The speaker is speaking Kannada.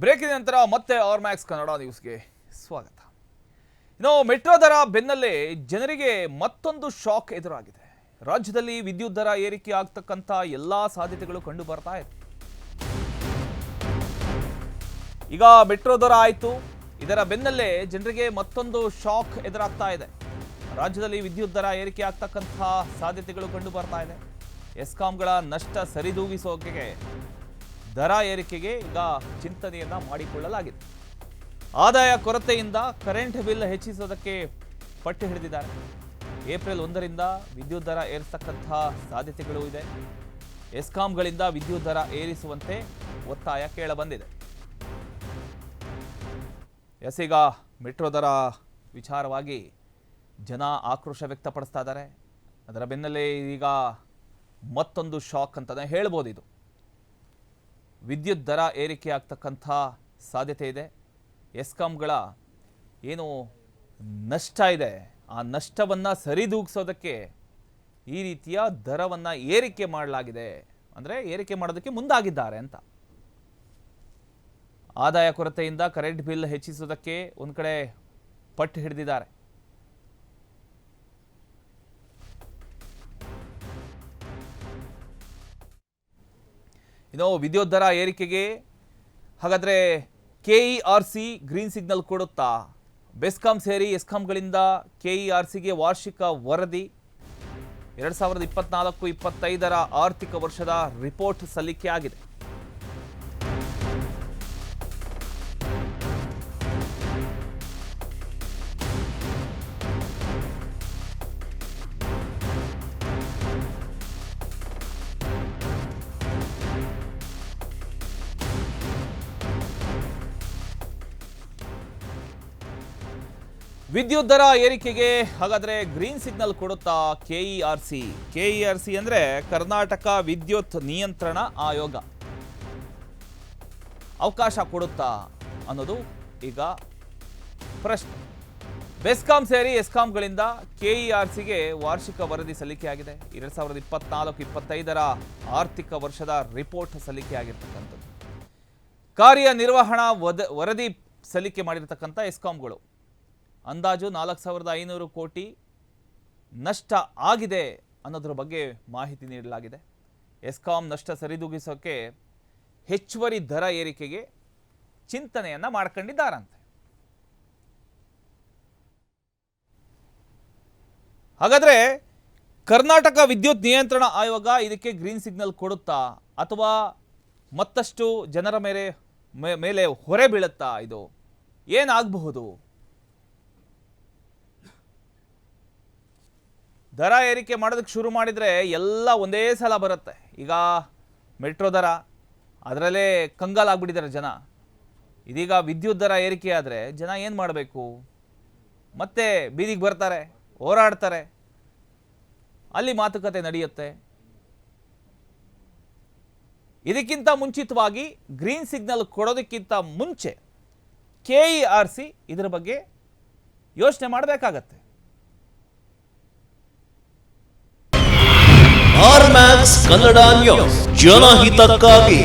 ಬ್ರೇಕಿನ ನಂತರ ಮತ್ತೆ ಆರ್ ಮ್ಯಾಕ್ಸ್ ಕನ್ನಡ ನ್ಯೂಸ್ಗೆ ಸ್ವಾಗತ. ಇನ್ನು ಮೆಟ್ರೋ ದರ ಬೆನ್ನಲ್ಲೇ ಜನರಿಗೆ ಮತ್ತೊಂದು ಶಾಕ್ ಎದುರಾಗಿದೆ. ರಾಜ್ಯದಲ್ಲಿ ವಿದ್ಯುತ್ ದರ ಏರಿಕೆ ಆಗ್ತಕ್ಕಂಥ ಎಲ್ಲಾ ಸಾಧ್ಯತೆಗಳು ಕಂಡು ಬರ್ತಾ ಇದೆ. ಈಗ ಮೆಟ್ರೋ ದರ ಆಯಿತು, ಇದರ ಬೆನ್ನಲ್ಲೇ ಜನರಿಗೆ ಮತ್ತೊಂದು ಶಾಕ್ ಎದುರಾಗ್ತಾ ಇದೆ. ರಾಜ್ಯದಲ್ಲಿ ವಿದ್ಯುತ್ ದರ ಏರಿಕೆ ಆಗ್ತಕ್ಕಂಥ ಸಾಧ್ಯತೆಗಳು ಕಂಡು ಬರ್ತಾ ಇದೆ. ಎಸ್ಕಾಂಗಳ ನಷ್ಟ ಸರಿದೂಗಿಸೋಕೆ ದರ ಏರಿಕೆಗೆ ಈಗ ಚಿಂತನೆಯನ್ನ ಮಾಡಿಕೊಳ್ಳಲಾಗಿದೆ. ಆದಾಯ ಕೊರತೆಯಿಂದ ಕರೆಂಟ್ ಬಿಲ್ ಹೆಚ್ಚಿಸೋದಕ್ಕೆ ಪಟ್ಟು ಹಿಡಿದಿದ್ದಾರೆ. ಏಪ್ರಿಲ್ 1ರಿಂದ ವಿದ್ಯುತ್ ದರ ಏರಿಸತಕ್ಕಂಥ ಸಾಧ್ಯತೆಗಳು ಇದೆ. ಎಸ್ಕಾಂಗಳಿಂದ ವಿದ್ಯುತ್ ದರ ಏರಿಸುವಂತೆ ಒತ್ತಾಯ ಕೇಳಬಂದಿದೆ. ಈಗ ಮೆಟ್ರೋ ದರ ವಿಚಾರವಾಗಿ ಜನ ಆಕ್ರೋಶ ವ್ಯಕ್ತಪಡಿಸ್ತಾ ಇದ್ದಾರೆ. ಅದರ ಬೆನ್ನಲ್ಲೇ ಈಗ ಮತ್ತೊಂದು ಶಾಕ್ ಅಂತಲೇ ಹೇಳ್ಬೋದು. ಇದು ವಿದ್ಯುತ್ ದರ ಏರಿಕೆ ಆಗ್ತಕ್ಕಂಥ ಸಾಧ್ಯತೆ ಇದೆ. ಎಸ್ಕಾಂಗಳ ಏನು ನಷ್ಟ ಇದೆ, ಆ ನಷ್ಟವನ್ನು ಸರಿದೂಗಿಸೋದಕ್ಕೆ ಈ ರೀತಿಯ ದರವನ್ನು ಏರಿಕೆ ಮಾಡಲಾಗಿದೆ. ಅಂದರೆ ಏರಿಕೆ ಮಾಡೋದಕ್ಕೆ ಮುಂದಾಗಿದ್ದಾರೆ ಅಂತ. ಆದಾಯ ಕೊರತೆಯಿಂದ ಕರೆಂಟ್ ಬಿಲ್ ಹೆಚ್ಚಿಸೋದಕ್ಕೆ ಒಂದು ಕಡೆ ಪಟ್ಟು ಹಿಡಿದಿದ್ದಾರೆ. ಇನ್ನು ವಿದ್ಯುತ್ ದರ ಏರಿಕೆಗೆ ಹಾಗಾದರೆ KERC ಗ್ರೀನ್ ಸಿಗ್ನಲ್ ಕೊಡುತ್ತಾ? ಬೆಸ್ಕಾಂ ಸೇರಿ ಎಸ್ಕಾಂಗಳಿಂದ KERCಗೆ ವಾರ್ಷಿಕ ವರದಿ 2024-25 ಆರ್ಥಿಕ ವರ್ಷದ ರಿಪೋರ್ಟ್ ಸಲ್ಲಿಕೆ ಆಗಿದೆ. ವಿದ್ಯುತ್ ದರ ಏರಿಕೆಗೆ ಹಾಗಾದರೆ ಗ್ರೀನ್ ಸಿಗ್ನಲ್ ಕೊಡುತ್ತಾ KERC ಅಂದರೆ ಕರ್ನಾಟಕ ವಿದ್ಯುತ್ ನಿಯಂತ್ರಣ ಆಯೋಗ ಅವಕಾಶ ಕೊಡುತ್ತಾ ಅನ್ನೋದು ಈಗ ಪ್ರಶ್ನೆ. ಬೆಸ್ಕಾಂ ಸೇರಿ ಎಸ್ಕಾಂಗಳಿಂದ KERCಗೆ ವಾರ್ಷಿಕ ವರದಿ ಸಲ್ಲಿಕೆಯಾಗಿದೆ. 2024-25 ಆರ್ಥಿಕ ವರ್ಷದ ರಿಪೋರ್ಟ್ ಸಲ್ಲಿಕೆಯಾಗಿರ್ತಕ್ಕಂಥದ್ದು. ಕಾರ್ಯನಿರ್ವಹಣಾ ವರದಿ ಸಲ್ಲಿಕೆ ಮಾಡಿರ್ತಕ್ಕಂಥ ಎಸ್ಕಾಂಗಳು ಅಂದಾಜು 4,500 ಕೋಟಿ ನಷ್ಟ ಆಗಿದೆ ಅನ್ನೋದ್ರ ಬಗ್ಗೆ ಮಾಹಿತಿ ನೀಡಲಾಗಿದೆ. ಎಸ್ಕಾಂ ನಷ್ಟ ಸರಿದೂಗಿಸೋಕೆ ಹೆಚ್ಚುವರಿ ದರ ಏರಿಕೆಗೆ ಚಿಂತನೆಯನ್ನ ಮಾಡ್ಕೊಂಡಿದ್ದಾರಂತೆ. ಹಾಗಾದ್ರೆ ಕರ್ನಾಟಕ ವಿದ್ಯುತ್ ನಿಯಂತ್ರಣ ಆಯೋಗ ಇದಕ್ಕೆ ಗ್ರೀನ್ ಸಿಗ್ನಲ್ ಕೊಡುತ್ತಾ ಅಥವಾ ಮತ್ತಷ್ಟು ಜನರ ಮೇಲೆ ಹೊರೆ ಬೀಳುತ್ತಾ? ಇದು ಏನಾಗಬಹುದು? ದರ ಏರಿಕೆ ಮಾಡೋದಕ್ಕೆ ಶುರು ಮಾಡಿದರೆ ಎಲ್ಲ ಒಂದೇ ಸಲ ಬರುತ್ತೆ. ಈಗ ಮೆಟ್ರೋ ದರ, ಅದರಲ್ಲೇ ಕಂಗಾಲಾಗ್ಬಿಟ್ಟಿದ್ದಾರೆ ಜನ. ಇದೀಗ ವಿದ್ಯುತ್ ದರ ಏರಿಕೆ ಆದರೆ ಜನ ಏನು ಮಾಡಬೇಕು? ಮತ್ತೆ ಬೀದಿಗೆ ಬರ್ತಾರೆ, ಹೋರಾಡ್ತಾರೆ, ಅಲ್ಲಿ ಮಾತುಕತೆ ನಡೆಯುತ್ತೆ. ಇದಕ್ಕಿಂತ ಮುಂಚಿತವಾಗಿ ಗ್ರೀನ್ ಸಿಗ್ನಲ್ ಕೊಡೋದಕ್ಕಿಂತ ಮುಂಚೆ KERC ಇದರ ಬಗ್ಗೆ ಯೋಚನೆ ಮಾಡಬೇಕಾಗತ್ತೆ. ಆರ್ ಮ್ಯಾಕ್ಸ್ ಕನ್ನಡ ನ್ಯೂಸ್, ಜನಹಿತಕ್ಕಾಗಿ.